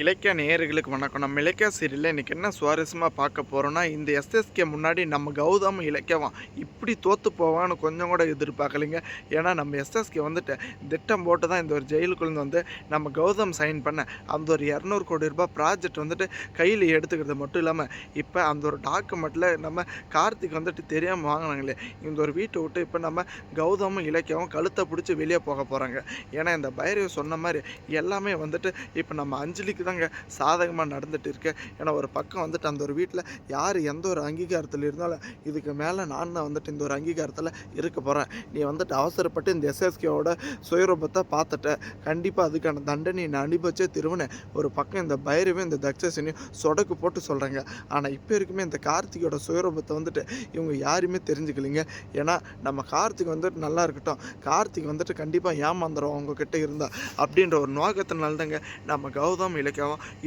இலக்கிய நேயர்களுக்கு வணக்கம். நம்ம இலக்கிய சீரியலில் இன்றைக்கி என்ன சுவாரஸ்யமாக பார்க்க போகிறோன்னா, இந்த எஸ்எஸ்கே முன்னாடி நம்ம கௌதம் இலக்கியவான் இப்படி தோற்று போவான்னு கொஞ்சம் கூட எதிர்பார்க்கலைங்க. ஏன்னா நம்ம எஸ்எஸ்கே வந்துட்டு திட்டம் போட்டு தான் இந்த ஒரு ஜெயிலுக்குள்ளே வந்து நம்ம கௌதம் சைன் பண்ண அந்த ஒரு 200 கோடி ரூபாய் ப்ராஜெக்ட் வந்துட்டு கையில் எடுத்துக்கிறது மட்டும் இல்லாமல், இப்போ அந்த ஒரு டாக்குமெண்ட்டில் நம்ம கார்த்திக் வந்துட்டு தெரியாமல் வாங்கினாங்களே, இந்த ஒரு வீட்டை விட்டு இப்போ நம்ம கௌதமும் இலக்கியவும் கழுத்தை பிடிச்சி வெளியே போக போகிறாங்க. ஏன்னா இந்த பைரவி சொன்ன மாதிரி எல்லாமே வந்துட்டு இப்போ நம்ம அஞ்சலிக்கு தாங்க சாதகமாக நடந்துட்டு இருக்கு. ஏன்னா ஒரு பக்கம் வந்துட்டு அந்த ஒரு வீட்டில் யார் எந்த ஒரு அங்கீகாரத்தில் இருந்தாலும் இதுக்கு மேலே நான் தான் வந்துட்டு இந்த ஒரு அங்கீகாரத்தில் இருக்க போகிறேன். நீ வந்துட்டு அவசரப்பட்டு இந்த எஸ்எஸ்கேவோட சுயரூபத்தை பார்த்துட்ட, கண்டிப்பாக அதுக்கான தண்டனை நான் அனுபவிச்சே திருவினேன். ஒரு பக்கம் இந்த பைரவையும் இந்த தக்ஷசினையும் சொடக்கு போட்டு சொல்கிறாங்க. ஆனால் இப்போ இருக்குமே இந்த கார்த்திகோட சுயரூபத்தை வந்துட்டு இவங்க யாருமே தெரிஞ்சுக்கலிங்க. ஏன்னா நம்ம கார்த்திக் வந்துட்டு நல்லா இருக்கட்டும், கார்த்திக் வந்துட்டு கண்டிப்பாக ஏமாந்துடும் அவங்கக்கிட்ட இருந்தால் அப்படின்ற ஒரு நோக்கத்தினால தாங்க நம்ம கௌதம் இலக்கியாவும்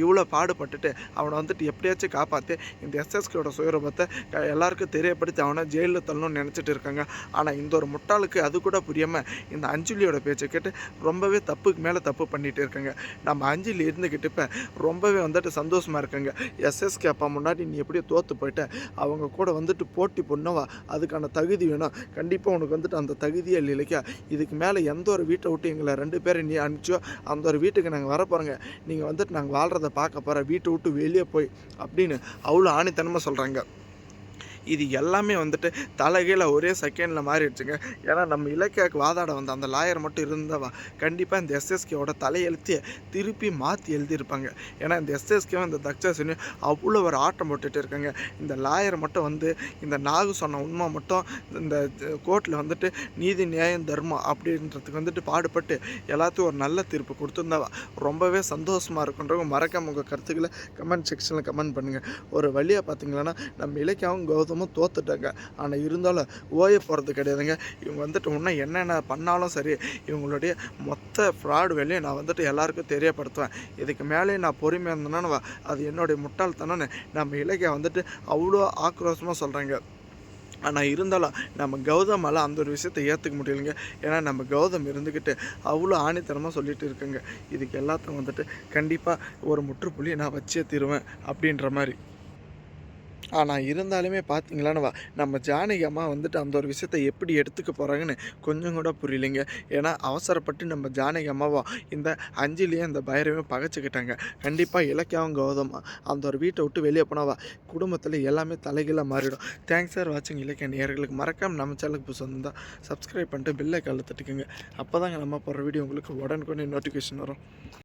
இவ்வளோ பாடுபட்டுட்டு அவனை வந்துட்டு எப்படியாச்சும் காப்பாற்றி இந்த எஸ்எஸ்கேயோட சுயரூபத்தை எல்லாருக்கும் தெரியப்படுத்தி அவனை ஜெயிலில் தள்ளணும்னு நினச்சிட்டு இருக்காங்க. ஆனால் இந்த ஒரு முட்டாளுக்கு அது கூட புரியாமல் இந்த அஞ்சலியோட பேச்சை கேட்டு ரொம்பவே தப்புக்கு மேலே தப்பு பண்ணிகிட்டு இருக்காங்க. நம்ம அஞ்சலி இருந்துக்கிட்டு இப்போ ரொம்பவே வந்துட்டு சந்தோஷமாக இருக்காங்க. எஸ்எஸ்கே அப்பா முன்னாடி நீ எப்படியோ தோற்று போயிட்ட, அவங்க கூட வந்துட்டு போட்டி பொண்ணவா, அதுக்கான தகுதி வேணும், கண்டிப்பாக உனக்கு வந்துட்டு அந்த தகுதியே இல்லை இல்லைக்கா, இதுக்கு மேலே எந்த ஒரு வீட்டை விட்டு எங்களை 2 பேரை நீ அனுப்பிச்சோ அந்த ஒரு வீட்டுக்கு நாங்கள் வர போகிறோங்க, நீங்கள் வந்துட்டு நாங்கள் வாழ்கிறத பார்க்க போகிற, வீட்டை விட்டு வெளியே போய் அப்படின்னு அவ்வளோ ஆணித்தனமாக சொல்கிறாங்க. இது எல்லாமே வந்துட்டு தலைகீழ ஒரே செகண்டில் மாறிடுச்சுங்க. ஏன்னா நம்ம இலக்கியாவுக்கு வாதாட வந்த அந்த லாயர் மட்டும் இருந்தவா கண்டிப்பாக இந்த எஸ்எஸ்கேவோட தலையெழுத்தியை திருப்பி மாற்றி எழுதியிருப்பாங்க. ஏன்னா இந்த எஸ்எஸ்கேவும் இந்த தக்ஷசினையும் அவ்வளோ ஒரு ஆட்டம் போட்டுட்டு இருக்காங்க. இந்த லாயர் மட்டும் வந்து இந்த நாகு சொன்ன உண்மை மட்டும் இந்த கோர்ட்டில் வந்துட்டு நீதி நியாயம் தர்மம் அப்படின்றதுக்கு வந்துட்டு பாடுபட்டு எல்லாத்தையும் ஒரு நல்ல தீர்ப்பு கொடுத்துருந்தாவா ரொம்பவே சந்தோஷமாக இருக்குன்றவங்க மறக்காம உங்கள் கருத்துக்களை கமெண்ட் செக்ஷனில் கமெண்ட் பண்ணுங்கள். ஒரு வழியாக பார்த்தீங்களன்னா நம்ம இலக்கியாவும் கௌதமும் தோத்துட்டாங்க. ஆனால் இருந்தாலும் ஓய போகிறது கிடையாதுங்க. இவங்க வந்துட்டு இன்னும் என்னென்ன பண்ணாலும் சரி, இவங்களுடைய மொத்த ஃப்ராடு வேலையை நான் வந்துட்டு எல்லாருக்கும் தெரியப்படுத்துவேன். இதுக்கு மேலே நான் பொறுமையாக இருந்தேன்னா அது என்னுடைய முட்டாள்தனம்னு நம்ம இலக்கியா வந்துட்டு அவ்வளோ ஆக்ரோஷமாக சொல்கிறாங்க. ஆனால் இருந்தாலும் நம்ம கௌதமால் அந்த ஒரு விஷயத்தை ஏற்றுக்க முடியலைங்க. ஏன்னா நம்ம கௌதம் இருந்துக்கிட்டு அவ்வளோ ஆணித்தனமாக சொல்லிட்டு இருக்குங்க. இதுக்கு எல்லாத்தையும் வந்துட்டு கண்டிப்பாக ஒரு முற்றுப்புள்ளி நான் வச்சே தீருவேன் அப்படின்ற மாதிரி. ஆனால் இருந்தாலுமே பார்த்தீங்களான்னு நம்ம ஜானகி அம்மா வந்துட்டு அந்த ஒரு விஷயத்தை எப்படி எடுத்துக்க போகிறாங்கன்னு கொஞ்சம் கூட புரியலைங்க. ஏன்னா அவசரப்பட்டு நம்ம ஜானகி அம்மாவும் இந்த அஞ்சலியும் இந்த பைரவையும் பகைச்சிக்கிட்டாங்க. கண்டிப்பாக இலக்கியாவும் கௌதமா அந்த ஒரு வீட்டை விட்டு வெளியே போனவா குடும்பத்தில் எல்லாமே தலைகீழாக மாறிடும். தேங்க்ஸ் ஃபார் வாட்சிங். இலக்கிய நேயர்களுக்கு மறக்காமல் நம்ம சேனலுக்கு புதுசு வந்தால் சப்ஸ்கிரைப் பண்ணிட்டு பெல்லை காலில் தட்டிக்கோங்க. அப்போ தாங்க நம்ம போகிற வீடியோ உங்களுக்கு உடனுக்குடனே நோட்டிஃபிகேஷன் வரும்.